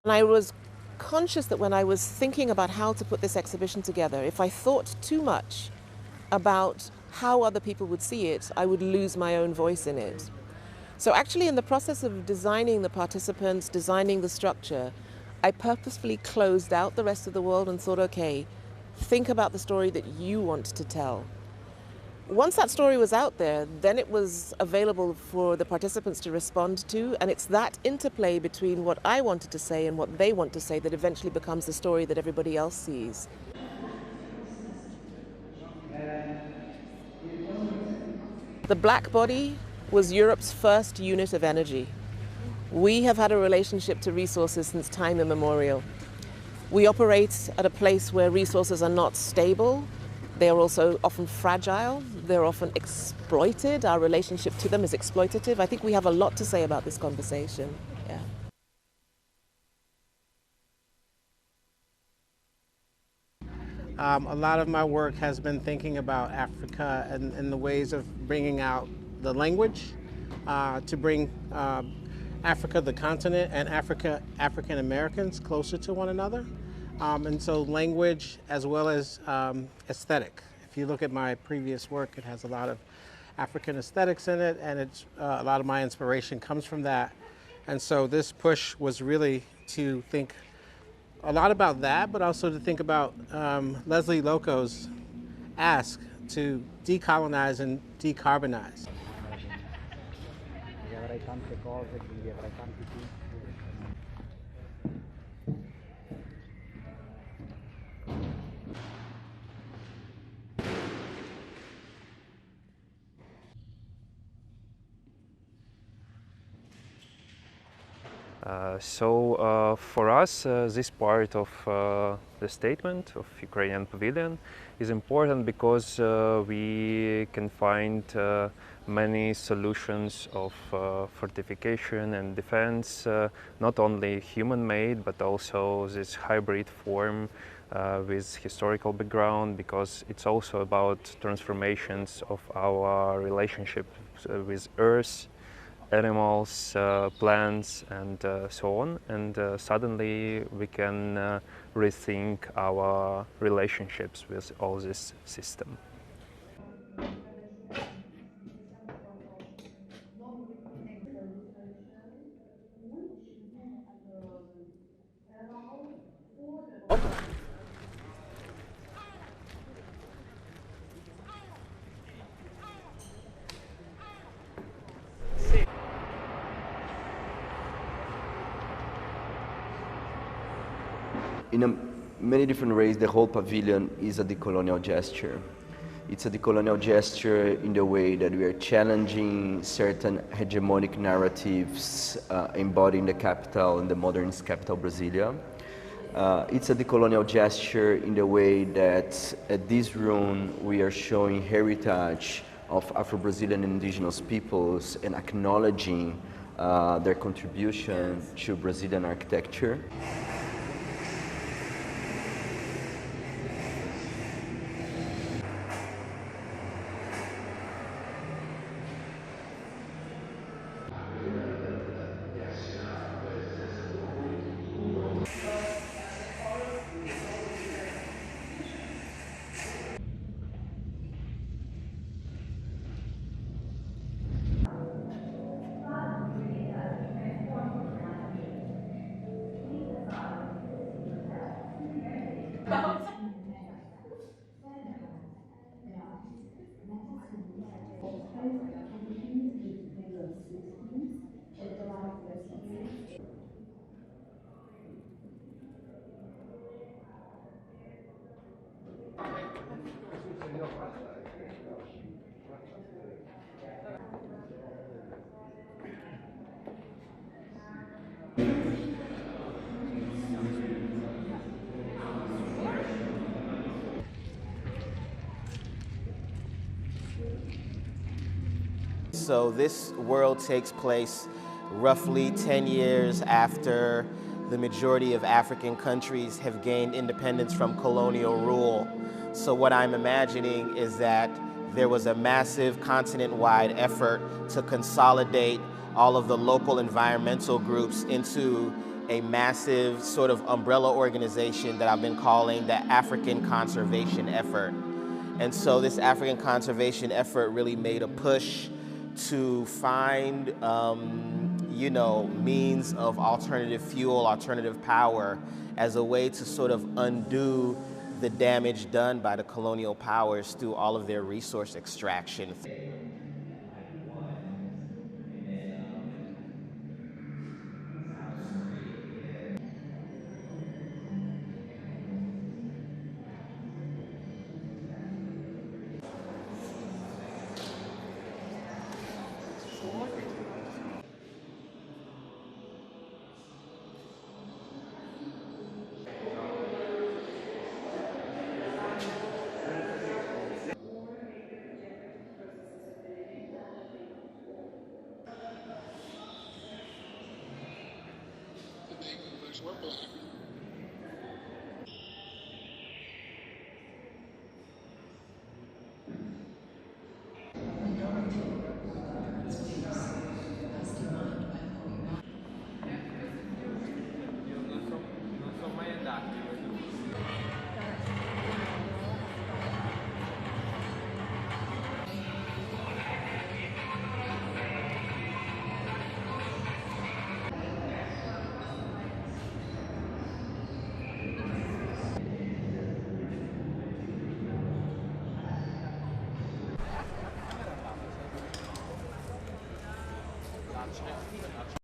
And I was conscious that when I was thinking about how to put this exhibition together, if I thought too much about how other people would see it, I would lose my own voice in it. So actually, in the process of designing the participants, designing the structure, I purposefully closed out the rest of the world and thought, okay, think about the story that you want to tell. Once that story was out there, then it was available for the participants to respond to, and it's that interplay between what I wanted to say and what they want to say that eventually becomes the story that everybody else sees. The black body was Europe's first unit of energy. We have had a relationship to resources since time immemorial. We operate at a place where resources are not stable. They are also often fragile. They're often exploited. Our relationship to them is exploitative. I think we have a lot to say about this conversation. Yeah. A lot of my work has been thinking about Africa and the ways of bringing out the language to bring Africa, the continent, and African Americans closer to one another. And so language as well as aesthetic. If you look at my previous work, it has a lot of African aesthetics in it, and it's a lot of my inspiration comes from that. And so this push was really to think a lot about that, but also to think about Lesley Lokko's ask to decolonize and decarbonize. For us, this part of the statement of Ukrainian pavilion is important because we can find many solutions of fortification and defense, not only human-made, but also this hybrid form with historical background, because it's also about transformations of our relationship with Earth, animals, plants, and so on. And suddenly we can rethink our relationships with all this system. In many different ways, the whole pavilion is a decolonial gesture. It's a decolonial gesture in the way that we are challenging certain hegemonic narratives embodied in the capital, in the modern capital, Brasilia. It's a decolonial gesture in the way that at this room we are showing heritage of Afro-Brazilian indigenous peoples and acknowledging their contribution to Brazilian architecture. So this world takes place roughly 10 years after the majority of African countries have gained independence from colonial rule. So what I'm imagining is that there was a massive continent-wide effort to consolidate all of the local environmental groups into a massive sort of umbrella organization that I've been calling the African Conservation Effort. And so this African conservation effort really made a push to find, you know, means of alternative fuel, alternative power as a way to sort of undo the damage done by the colonial powers through all of their resource extraction.